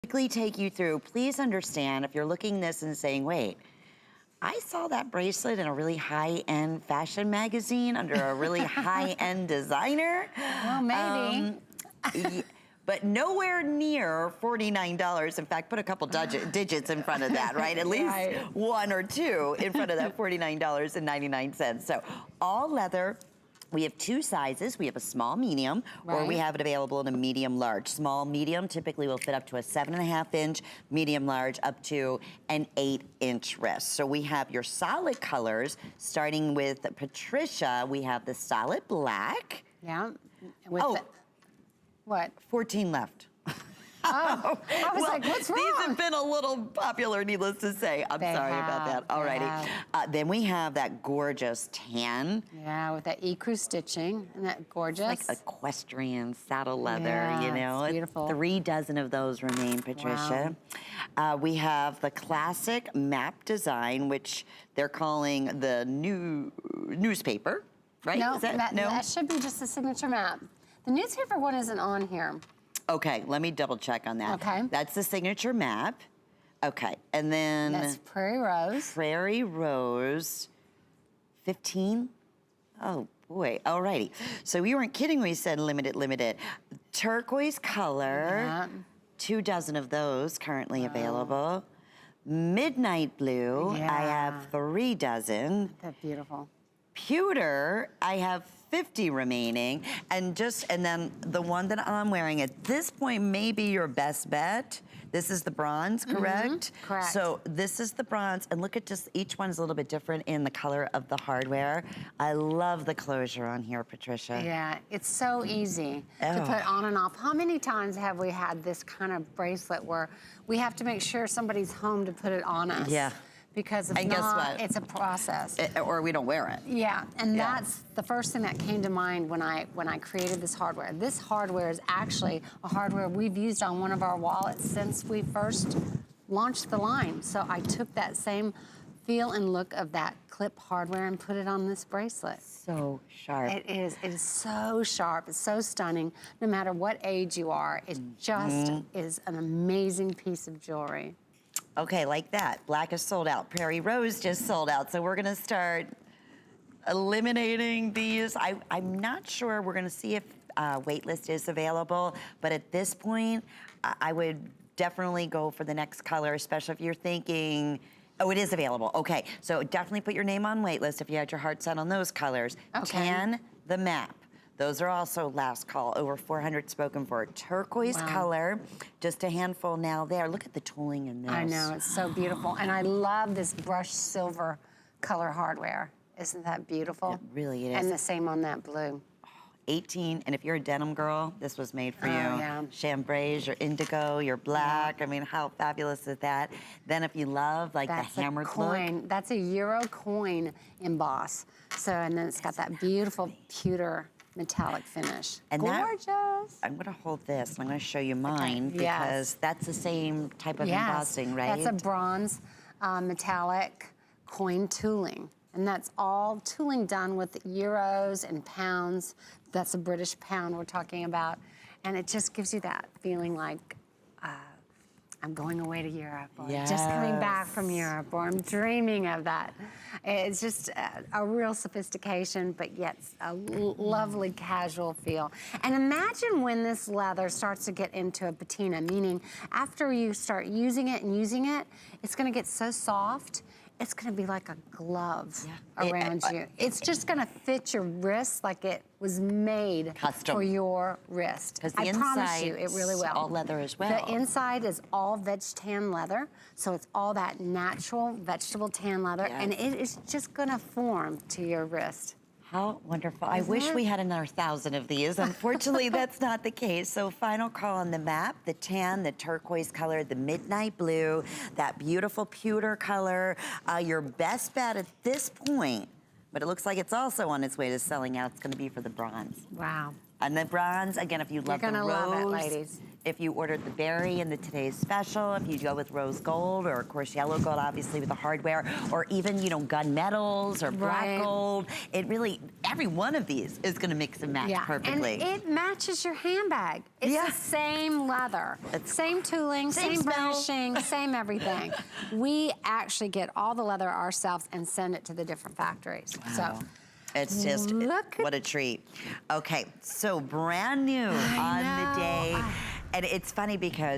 Quickly take you through. Please understand if you're looking this and saying, wait, I saw that bracelet in a really high-end fashion magazine under a really high-end designer. Well, maybe. But nowhere near $49. In fact, put a couple digits in front of that, right? At least one or two in front of that $49.99. So all leather. We have two sizes. We have a small, medium, or we have it available in a medium, large. Small, medium typically will fit up to a 7.5 inch, medium, large up to an 8-inch wrist. So we have your solid colors, starting with Patricia. We have the solid black. Yeah. With what? 14 left. Oh, I was like, what's wrong? These have been a little popular, needless to say. I'm sorry about that. Alrighty. Then we have that gorgeous tan. Yeah, with that ecru stitching. Isn't that gorgeous? Like equestrian saddle leather, you know. It's beautiful. 3 dozen of those remain, Patricia. Wow. We have the classic map design, which they're calling the new newspaper, right? No, Is that, no? That should be just the signature map. The newspaper one isn't on here. Okay, let me double check on that. Okay. That's the signature map. Okay, and then... That's Prairie Rose. Prairie Rose, 15? Oh, boy, alrighty. So we weren't kidding when we said limited. Turquoise color, 2 dozen of those currently available. Midnight blue, I have 3 dozen. That's beautiful. Pewter, I have 50 remaining, and then the one that I'm wearing at this point may be your best bet. This is the bronze, correct? Correct. So this is the bronze, and look at just each one's a little bit different in the color of the hardware. I love the closure on here, Patricia. Yeah, it's so easy to put on and off. How many times have we had this kind of bracelet where we have to make sure somebody's home to put it on us? Yeah. Because if not, guess what? It's a process. Or we don't wear it. Yeah, and that's the first thing that came to mind when I created this hardware. This hardware is actually a hardware we've used on one of our wallets since we first launched the line. So I took that same feel and look of that clip hardware and put it on this bracelet. So sharp. It is so sharp, it's so stunning. No matter what age you are, it just is an amazing piece of jewelry. Okay, like that. Black is sold out. Prairie Rose just sold out. So we're gonna start eliminating these. I'm not sure. We're gonna see if waitlist is available, but at this point, I would definitely go for the next color, especially if you're thinking, oh, it is available. Okay, so definitely put your name on waitlist if you had your heart set on those colors. Okay. Tan, the map. Those are also last call, over 400 spoken for. Turquoise color, just a handful now there. Look at the tooling in this. I know, it's so beautiful. And I love this brushed silver color hardware. Isn't that beautiful? It really is. And the same on that blue. 18, and if you're a denim girl, this was made for you. Yeah. Chambray, your indigo, your black. I mean, how fabulous is that? Then if you love like the hammered look. That's a Euro coin emboss. So, and then it's got that beautiful pewter metallic finish. And gorgeous. I'm gonna hold this and I'm gonna show you mine because that's the same type of embossing, right? That's a bronze metallic coin tooling. And that's all tooling done with euros and pounds. That's a British pound we're talking about. And it just gives you that feeling like I'm going away to Europe, or just coming back from Europe, or I'm dreaming of that. It's just a real sophistication, but yet a lovely casual feel. And imagine when this leather starts to get into a patina, meaning after you start using it, it's gonna get so soft, it's gonna be like a glove around you. It's just gonna fit your wrist like it was made for your wrist. I promise you, it really will. All leather as well. The inside is all veg tan leather, so it's all that natural vegetable tan leather, and it is just gonna form to your wrist. How wonderful. I wish we had another 1,000 of these. Unfortunately, that's not the case. So final call on the map, the tan, the turquoise color, the midnight blue, that beautiful pewter color. Your best bet at this point, but it looks like it's also on its way to selling out, it's gonna be for the bronze. Wow. And the bronze, again, if you love the rose, love it, ladies. if you ordered the berry in the today's special, if you go with rose gold, or of course yellow gold, obviously with the hardware, or even, you know, gunmetals or black gold, it really, every one of these is gonna mix and match perfectly. And it matches your handbag. It's the same leather, same tooling, same burnishing, same everything. We actually get all the leather ourselves and send it to the different factories. Wow. So it's just, what a treat. Okay, so brand new on the day. And it's funny because